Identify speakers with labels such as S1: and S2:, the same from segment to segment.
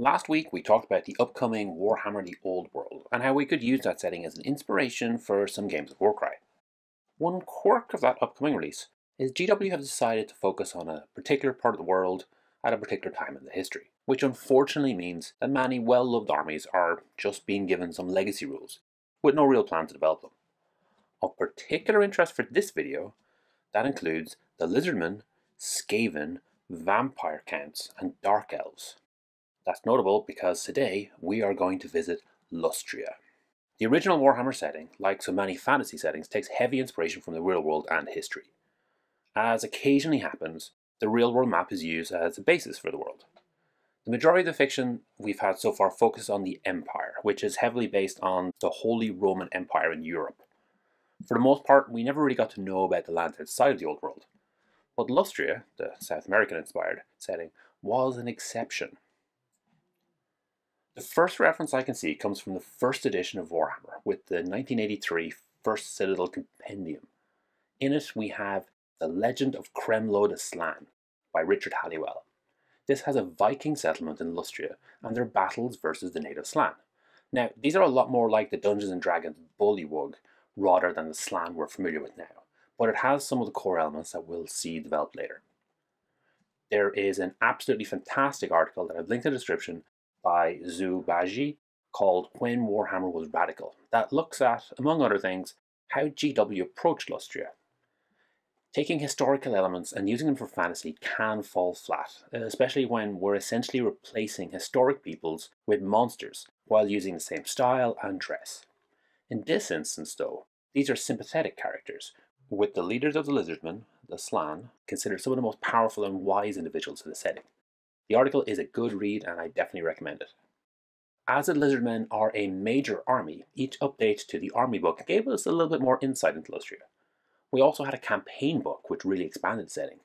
S1: Last week we talked about the upcoming Warhammer The Old World and how we could use that setting as an inspiration for some games of Warcry. One quirk of that upcoming release is GW have decided to focus on a particular part of the world at a particular time in the history, which unfortunately means that many well-loved armies are just being given some legacy rules, with no real plan to develop them. Of particular interest for this video, that includes the Lizardmen, Skaven, Vampire Counts, and Dark Elves. That's notable because today we are going to visit Lustria. The original Warhammer setting, like so many fantasy settings, takes heavy inspiration from the real world and history. As occasionally happens, the real world map is used as a basis for the world. The majority of the fiction we've had so far focuses on the Empire, which is heavily based on the Holy Roman Empire in Europe. For the most part, we never really got to know about the lands outside of the Old World. But Lustria, the South American-inspired setting, was an exception. The first reference I can see comes from the first edition of Warhammer, with the 1983 First Citadel Compendium. In it we have The Legend of Kremlo de Slan by Richard Halliwell. This has a Viking settlement in Lustria and their battles versus the native Slan. Now, these are a lot more like the Dungeons & Dragons Bullywug rather than the Slan we're familiar with now, but it has some of the core elements that we'll see developed later. There is an absolutely fantastic article that I've linked in the description by Zhu Baji called When Warhammer Was Radical that looks at, among other things, how GW approached Lustria. Taking historical elements and using them for fantasy can fall flat, especially when we're essentially replacing historic peoples with monsters while using the same style and dress. In this instance, though, these are sympathetic characters, with the leaders of the Lizardmen, the Slan, considered some of the most powerful and wise individuals in the setting. The article is a good read and I definitely recommend it. As the Lizardmen are a major army, each update to the army book gave us a little bit more insight into Lustria. We also had a campaign book which really expanded the setting.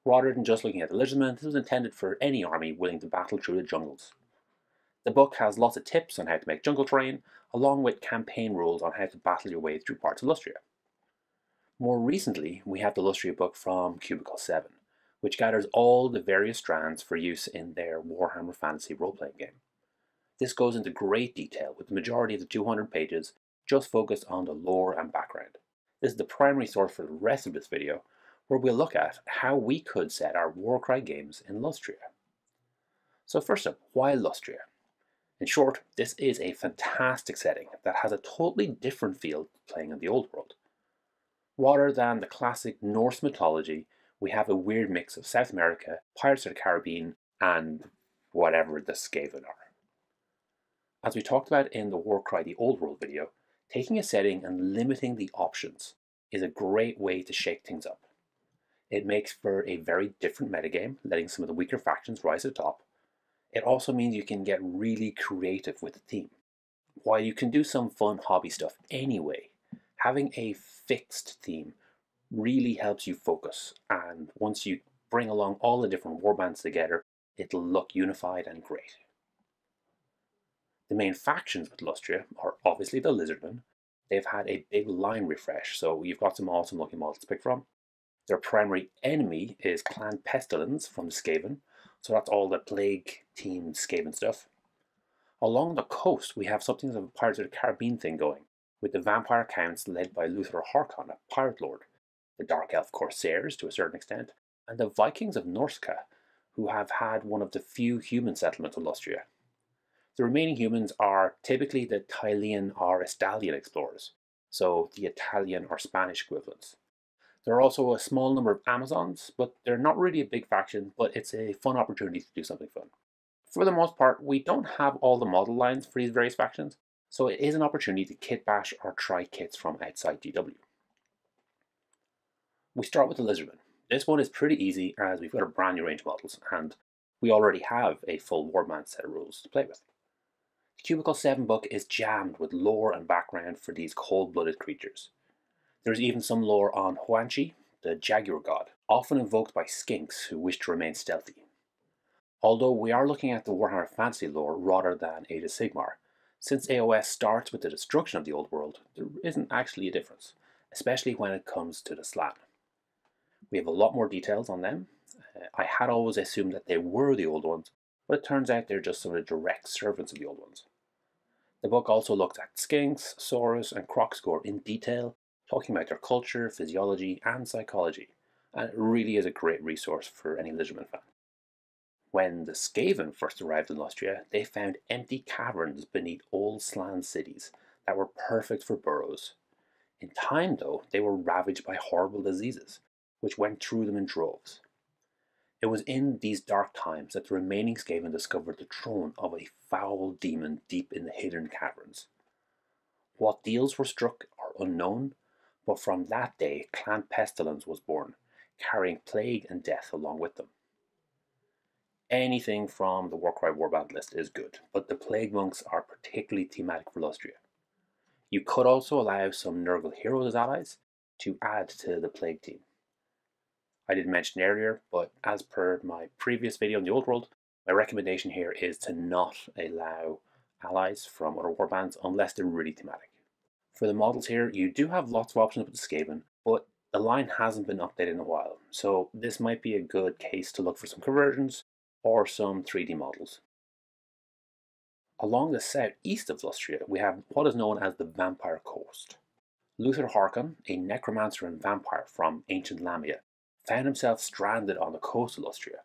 S1: Rather than just looking at the Lizardmen, this was intended for any army willing to battle through the jungles. The book has lots of tips on how to make jungle terrain, along with campaign rules on how to battle your way through parts of Lustria. More recently, we have the Lustria book from Cubicle 7, which gathers all the various strands for use in their Warhammer Fantasy role-playing game. This goes into great detail, with the majority of the 200 pages just focused on the lore and background. This is the primary source for the rest of this video, where we'll look at how we could set our Warcry games in Lustria. So first up, why Lustria? In short, this is a fantastic setting that has a totally different feel playing in the Old World. Rather than the classic Norse mythology, we have a weird mix of South America, Pirates of the Caribbean, and whatever the Skaven are. As we talked about in the Warcry The Old World video, taking a setting and limiting the options is a great way to shake things up. It makes for a very different metagame, letting some of the weaker factions rise to the top. It also means you can get really creative with the theme. While you can do some fun hobby stuff anyway, having a fixed theme really helps you focus, and once you bring along all the different warbands together, it'll look unified and great. The main factions with Lustria are obviously the Lizardmen. They've had a big line refresh, so you've got some awesome looking models to pick from. Their primary enemy is Clan Pestilence from the Skaven, so that's all the plague-themed Skaven stuff. Along the coast, we have something of a Pirates of the Caribbean thing going, with the Vampire Counts led by Luther Harkon, a pirate lord, the Dark Elf Corsairs to a certain extent, and the Vikings of Norsca, who have had one of the few human settlements of Lustria. The remaining humans are typically the Tylian or Estalian explorers, so the Italian or Spanish equivalents. There are also a small number of Amazons, but they're not really a big faction, but it's a fun opportunity to do something fun. For the most part, we don't have all the model lines for these various factions, so it is an opportunity to kit bash or try kits from outside GW. We start with the Lizardmen. This one is pretty easy as we've got a brand new range of models, and we already have a full warband set of rules to play with. The Cubicle 7 book is jammed with lore and background for these cold-blooded creatures. There's even some lore on Huanchi, the jaguar god, often invoked by skinks who wish to remain stealthy. Although we are looking at the Warhammer Fantasy lore rather than Age of Sigmar, since AOS starts with the destruction of the Old World, there isn't actually a difference, especially when it comes to the Slan. We have a lot more details on them. I had always assumed that they were the old ones, but it turns out they're just some of the direct servants of the old ones. The book also looks at skinks, saurus, and crocscore in detail, talking about their culture, physiology, and psychology, and it really is a great resource for any Lizardman fan. When the Skaven first arrived in Lustria, they found empty caverns beneath old Slan cities that were perfect for burrows. In time, though, they were ravaged by horrible diseases, which went through them in droves. It was in these dark times that the remaining Skaven discovered the throne of a foul demon deep in the hidden caverns. What deals were struck are unknown, but from that day Clan Pestilence was born, carrying plague and death along with them. Anything from the Warcry Warband list is good, but the Plague Monks are particularly thematic for Lustria. You could also allow some Nurgle heroes as allies to add to the Plague team. I did mention earlier, but as per my previous video on the Old World, my recommendation here is to not allow allies from other warbands unless they're really thematic. For the models here, you do have lots of options with the Skaven, but the line hasn't been updated in a while, so this might be a good case to look for some conversions or some 3D models. Along the southeast of Lustria, we have what is known as the Vampire Coast. Luther Harkon, a necromancer and vampire from ancient Lamia, found himself stranded on the coast of Lustria.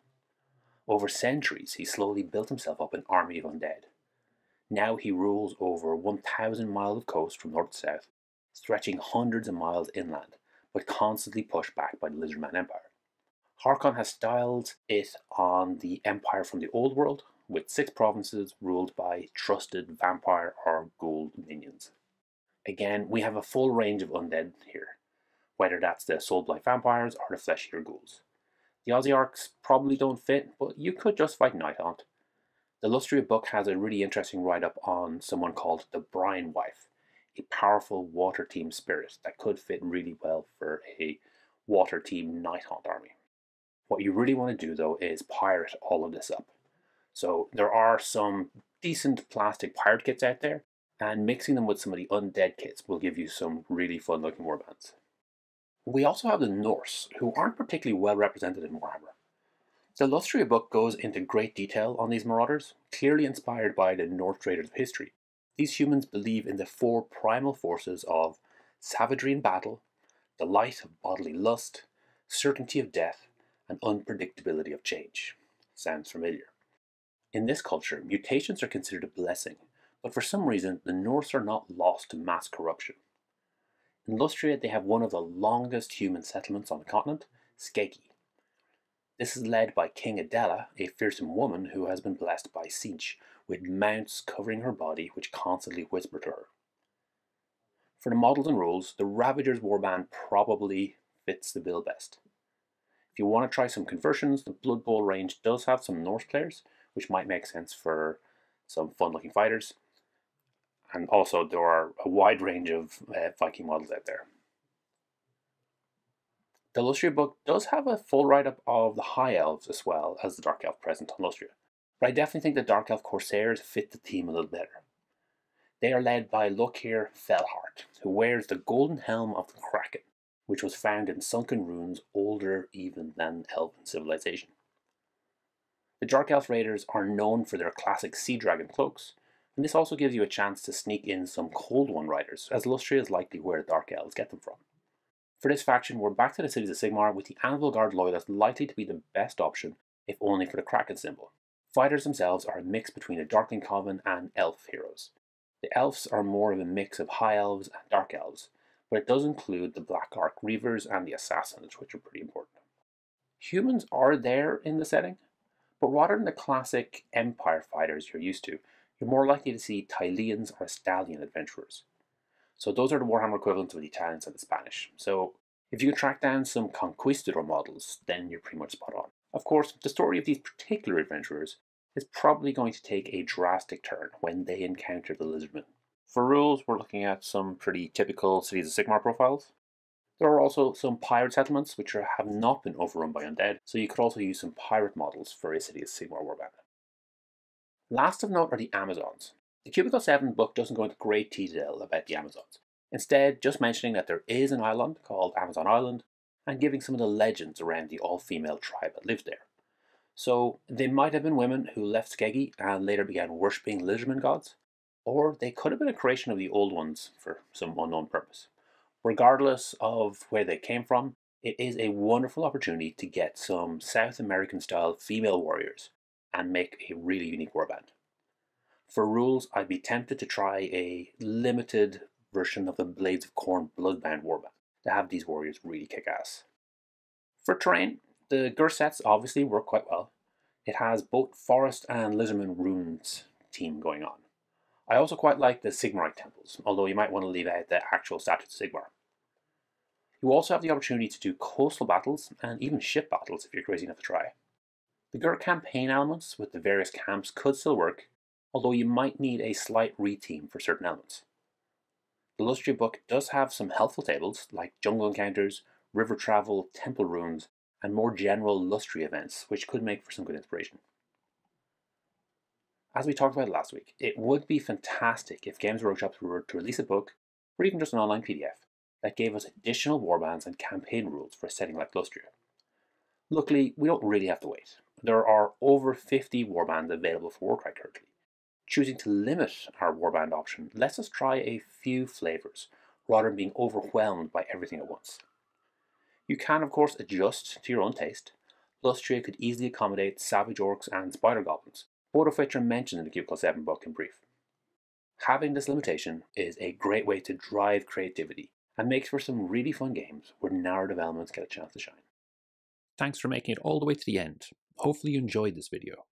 S1: Over centuries, he slowly built himself up an army of undead. Now he rules over 1,000 miles of coast from north to south, stretching hundreds of miles inland, but constantly pushed back by the Lizardman Empire. Harkon has styled it on the Empire from the Old World, with 6 provinces ruled by trusted vampire or ghoul minions. Again, we have a full range of undead here, whether that's the soul-blight vampires or the flesh-eater ghouls. The Aussie Arcs probably don't fit, but you could just fight Nighthaunt. The Lustria book has a really interesting write-up on someone called the Brine Wife, a powerful water team spirit that could fit really well for a water team Nighthaunt army. What you really want to do though is pirate all of this up. So there are some decent plastic pirate kits out there, and mixing them with some of the undead kits will give you some really fun looking warbands. We also have the Norse, who aren't particularly well represented in Warhammer. The Lustria book goes into great detail on these marauders, clearly inspired by the Norse traders of history. These humans believe in the 4 primal forces of savagery in battle, delight of bodily lust, certainty of death, and unpredictability of change. Sounds familiar. In this culture, mutations are considered a blessing, but for some reason the Norse are not lost to mass corruption. In Lustria, they have one of the longest human settlements on the continent, Skeki. This is led by King Adela, a fearsome woman who has been blessed by Sinch, with mounts covering her body which constantly whisper to her. For the models and rules, the Ravagers warband probably fits the bill best. If you want to try some conversions, the Blood Bowl range does have some Norse players, which might make sense for some fun-looking fighters. And also there are a wide range of Viking models out there. The Lustria book does have a full write-up of the High Elves as well as the Dark Elf present on Lustria, but I definitely think the Dark Elf Corsairs fit the theme a little better. They are led by Lokir Fellheart, who wears the golden helm of the Kraken, which was found in sunken ruins older even than Elven civilization. The Dark Elf Raiders are known for their classic Sea Dragon cloaks, and this also gives you a chance to sneak in some Cold One riders, as Lustria is likely where the Dark Elves get them from. For this faction, we're back to the Cities of Sigmar with the Anvil Guard Loyalists likely to be the best option, if only for the Kraken symbol. Fighters themselves are a mix between the Darkling Coven and Elf heroes. The Elves are more of a mix of High Elves and Dark Elves, but it does include the Black Ark Reavers and the Assassins, which are pretty important. Humans are there in the setting, but rather than the classic Empire fighters you're used to, you're more likely to see Tyleans or Estalian adventurers. So those are the Warhammer equivalents of the Italians and the Spanish. So if you can track down some Conquistador models, then you're pretty much spot on. Of course, the story of these particular adventurers is probably going to take a drastic turn when they encounter the Lizardmen. For rules, we're looking at some pretty typical Cities of Sigmar profiles. There are also some pirate settlements which have not been overrun by undead, so you could also use some pirate models for a Cities of Sigmar warband. Last of note are the Amazons. The Cubicle 7 book doesn't go into great detail about the Amazons, instead just mentioning that there is an island called Amazon Island and giving some of the legends around the all-female tribe that lives there. So they might have been women who left Skeggy and later began worshipping Lizardman gods, or they could have been a creation of the Old Ones for some unknown purpose. Regardless of where they came from, it is a wonderful opportunity to get some South American style female warriors and make a really unique warband. For rules, I'd be tempted to try a limited version of the Blades of Corn Bloodbound warband to have these warriors really kick ass. For terrain, the Gur sets obviously work quite well. It has both Forest and Lizardman runes team going on. I also quite like the Sigmarite temples, although you might want to leave out the actual statues of Sigmar. You also have the opportunity to do coastal battles and even ship battles if you're crazy enough to try. The Gur campaign elements with the various camps could still work, although you might need a slight reteam for certain elements. The Lustria book does have some helpful tables like jungle encounters, river travel, temple runes, and more general Lustria events, which could make for some good inspiration. As we talked about last week, it would be fantastic if Games Workshop were to release a book, or even just an online PDF, that gave us additional warbands and campaign rules for a setting like Lustria. Luckily, we don't really have to wait. There are over 50 warbands available for Warcry currently. Choosing to limit our warband option lets us try a few flavours, rather than being overwhelmed by everything at once. You can of course adjust to your own taste. Lustria could easily accommodate Savage Orcs and Spider Goblins, both of which are mentioned in the Cubicle 7 book in brief. Having this limitation is a great way to drive creativity and makes for some really fun games where narrative elements get a chance to shine. Thanks for making it all the way to the end. Hopefully you enjoyed this video.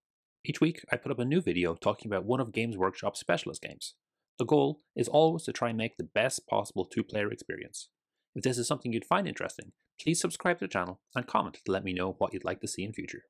S1: Each week I put up a new video talking about one of Games Workshop's specialist games. The goal is always to try and make the best possible two-player experience. If this is something you'd find interesting, please subscribe to the channel and comment to let me know what you'd like to see in future.